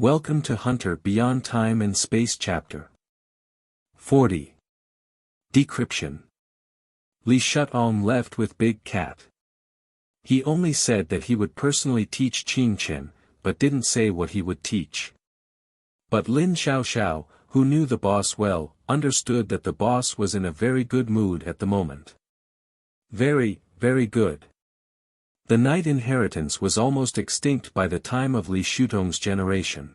Welcome to Hunter Beyond Time and Space Chapter 40. Decryption. Li Shutong left with Big Cat. He only said that he would personally teach Qing Chen, but didn't say what he would teach. But Lin Xiaoxiao, who knew the boss well, understood that the boss was in a very good mood at the moment. Very, very good. The Knight inheritance was almost extinct by the time of Li Shutong's generation.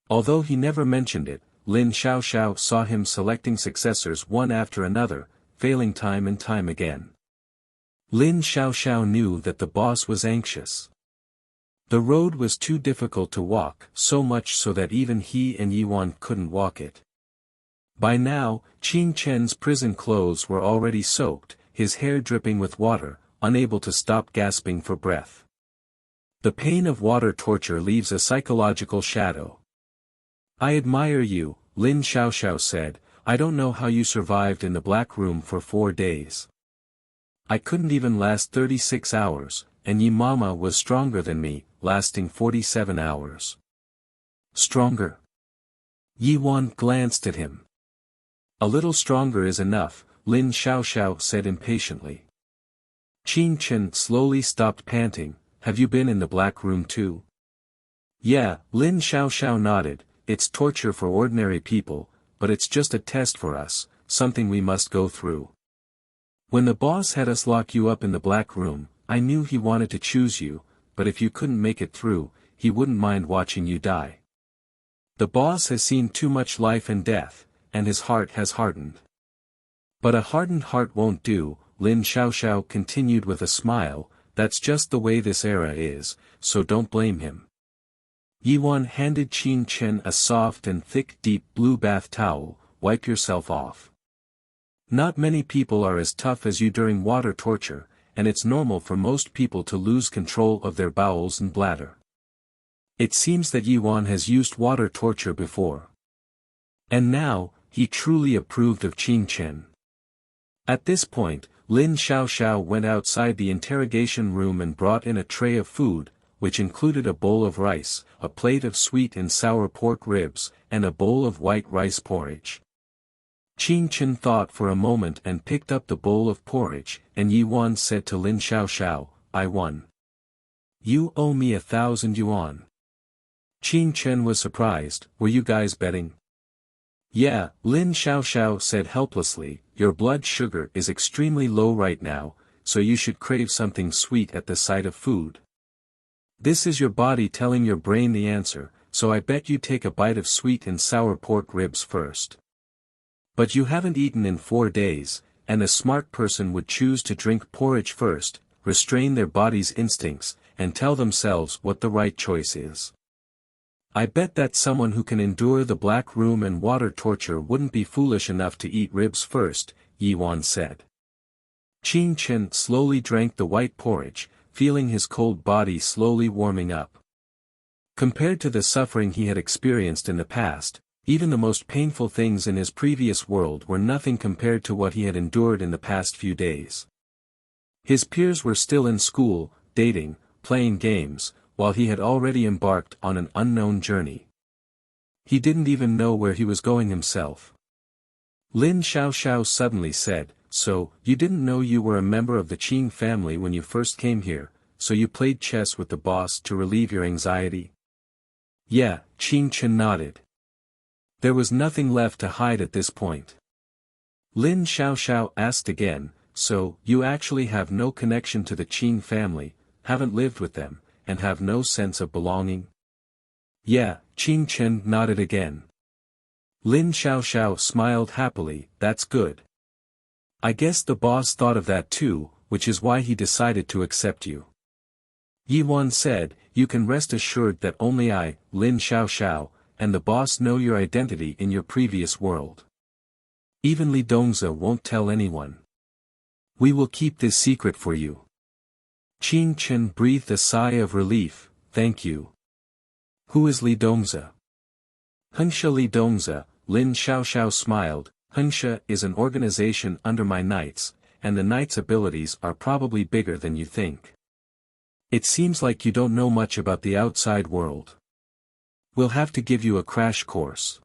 Although he never mentioned it, Lin Xiaoxiao saw him selecting successors one after another, failing time and time again. Lin Xiaoxiao knew that the boss was anxious. The road was too difficult to walk, so much so that even he and Yiwan couldn't walk it. By now, Qing Chen's prison clothes were already soaked, his hair dripping with water, unable to stop gasping for breath. The pain of water torture leaves a psychological shadow. "I admire you," Lin Xiaoxiao said. "I don't know how you survived in the black room for 4 days. I couldn't even last 36 hours, and Yi Mama was stronger than me, lasting 47 hours. Stronger?" Yi Wan glanced at him. "A little stronger is enough," Lin Xiaoxiao said impatiently. Qing Chen slowly stopped panting. "Have you been in the black room too?" "Yeah," Lin Xiaoxiao nodded. "It's torture for ordinary people, but it's just a test for us, something we must go through. When the boss had us lock you up in the black room, I knew he wanted to choose you, but if you couldn't make it through, he wouldn't mind watching you die. The boss has seen too much life and death, and his heart has hardened. But a hardened heart won't do," Lin Xiaoxiao continued with a smile. "That's just the way this era is, so don't blame him." Yiwan handed Qing Chen a soft and thick deep blue bath towel. "Wipe yourself off. Not many people are as tough as you during water torture, and it's normal for most people to lose control of their bowels and bladder." It seems that Yiwan has used water torture before. And now, he truly approved of Qing Chen. At this point, Lin Xiaoxiao went outside the interrogation room and brought in a tray of food, which included a bowl of rice, a plate of sweet and sour pork ribs, and a bowl of white rice porridge. Qing Chen thought for a moment and picked up the bowl of porridge, and Yi Wan said to Lin Xiaoxiao, "I won. You owe me 1,000 yuan." Qing Chen was surprised. "Were you guys betting?" "Yeah," Lin Xiaoxiao said helplessly. "Your blood sugar is extremely low right now, so you should crave something sweet at the sight of food. This is your body telling your brain the answer, so I bet you take a bite of sweet and sour pork ribs first. But you haven't eaten in 4 days, and a smart person would choose to drink porridge first, restrain their body's instincts, and tell themselves what the right choice is. I bet that someone who can endure the black room and water torture wouldn't be foolish enough to eat ribs first," Yi Wan said. Qing Chen slowly drank the white porridge, feeling his cold body slowly warming up. Compared to the suffering he had experienced in the past, even the most painful things in his previous world were nothing compared to what he had endured in the past few days. His peers were still in school, dating, playing games, while he had already embarked on an unknown journey. He didn't even know where he was going himself. Lin Xiaoxiao suddenly said, "So, you didn't know you were a member of the Qing family when you first came here, so you played chess with the boss to relieve your anxiety?" "Yeah," Qing Chen nodded. There was nothing left to hide at this point. Lin Xiaoxiao asked again, "So, you actually have no connection to the Qing family, haven't lived with them, and have no sense of belonging?" "Yeah," Qing Chen nodded again. Lin Xiaoxiao smiled happily. "That's good. I guess the boss thought of that too, which is why he decided to accept you." Yi Wan said, "You can rest assured that only I, Lin Xiaoxiao, and the boss know your identity in your previous world. Even Li Dongzi won't tell anyone. We will keep this secret for you." Qing Chen breathed a sigh of relief. "Thank you." "Who is Li Dongzi?" "Hensha Li Dongzi," Lin Xiaoxiao smiled. "Hensha is an organization under my knights, and the knights' abilities are probably bigger than you think. It seems like you don't know much about the outside world." We'll have to give you a crash course.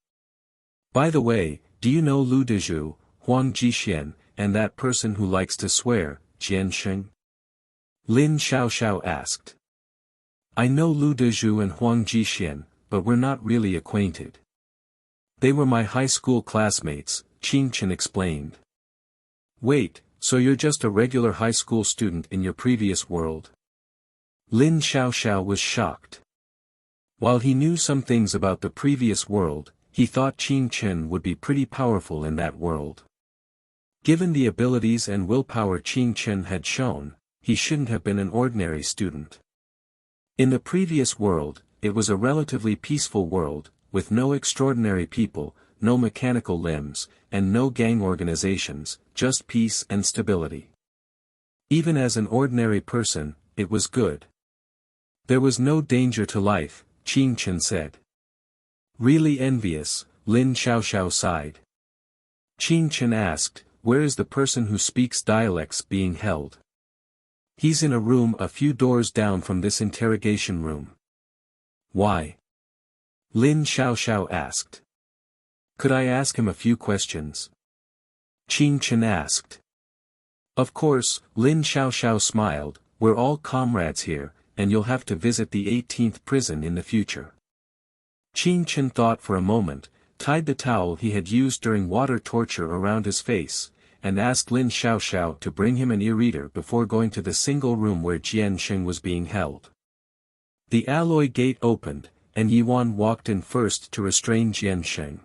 By the way, do you know Lu Dezhu, Huang Jixian, and that person who likes to swear, Jian Sheng? Lin Xiaoxiao asked. I know Lu Dezhu and Huang Jixian, but we're not really acquainted. They were my high school classmates, Qin Chen explained. Wait, so you're just a regular high school student in your previous world? Lin Xiaoxiao was shocked. While he knew some things about the previous world, he thought Qin Chen would be pretty powerful in that world. Given the abilities and willpower Qin Chen had shown, he shouldn't have been an ordinary student. In the previous world, it was a relatively peaceful world, with no extraordinary people, no mechanical limbs, and no gang organizations, just peace and stability. Even as an ordinary person, it was good. There was no danger to life, Qin Chen said. Really envious, Lin Xiaoxiao sighed. Qin Chen asked, where is the person who speaks dialects being held? He's in a room a few doors down from this interrogation room. Why? Lin Xiaoxiao asked. Could I ask him a few questions? Qin Chen asked. Of course, Lin Xiaoxiao smiled, we're all comrades here, and you'll have to visit the 18th prison in the future. Qin Chen thought for a moment, tied the towel he had used during water torture around his face, and asked Lin Xiaoxiao to bring him an e-reader before going to the single room where Jian Sheng was being held. The alloy gate opened, and Yuan walked in first to restrain Jian Sheng.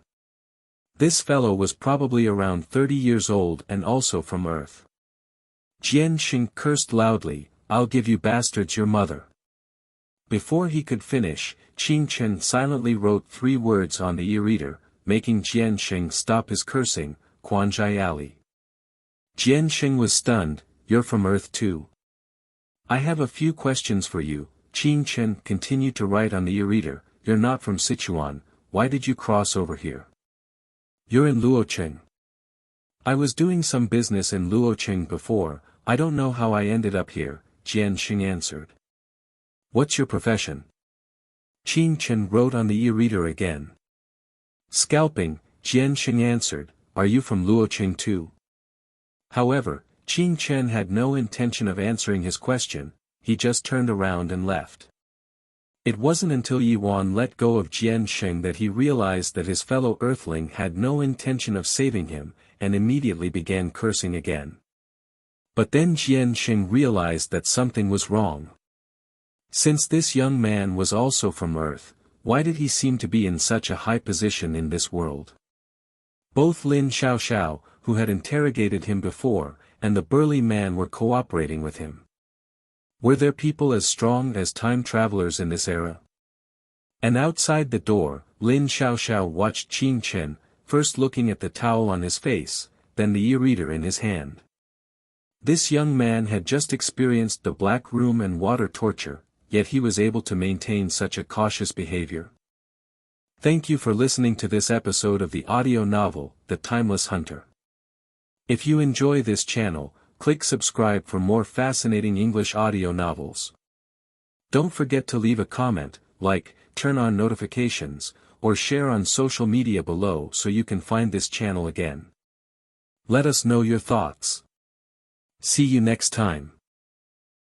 This fellow was probably around 30 years old and also from Earth. Jian Sheng cursed loudly, I'll give you bastards your mother. Before he could finish, Qin Chen silently wrote 3 words on the e-reader, making Jian Sheng stop his cursing, Quanzhai Ali. Jian Sheng was stunned, you're from Earth too. I have a few questions for you, Qin Chen continued to write on the e-reader, you're not from Sichuan, why did you cross over here? You're in Luocheng. I was doing some business in Luocheng before, I don't know how I ended up here, Jian Sheng answered. What's your profession? Qin Chen wrote on the e-reader again. Scalping, Jian Sheng answered, are you from Luocheng too? However, Qin Chen had no intention of answering his question, he just turned around and left. It wasn't until Yuan let go of Jian Sheng that he realized that his fellow Earthling had no intention of saving him, and immediately began cursing again. But then Jian Sheng realized that something was wrong. Since this young man was also from Earth, why did he seem to be in such a high position in this world? Both Lin Xiaoxiao, who had interrogated him before, and the burly man were cooperating with him. Were there people as strong as time travelers in this era? And outside the door, Lin Xiaoxiao watched Qin Chen, first looking at the towel on his face, then the e-reader in his hand. This young man had just experienced the black room and water torture, yet he was able to maintain such a cautious behavior. Thank you for listening to this episode of the audio novel, The Timeless Hunter. If you enjoy this channel, click subscribe for more fascinating English audio novels. Don't forget to leave a comment, like, turn on notifications, or share on social media below so you can find this channel again. Let us know your thoughts. See you next time.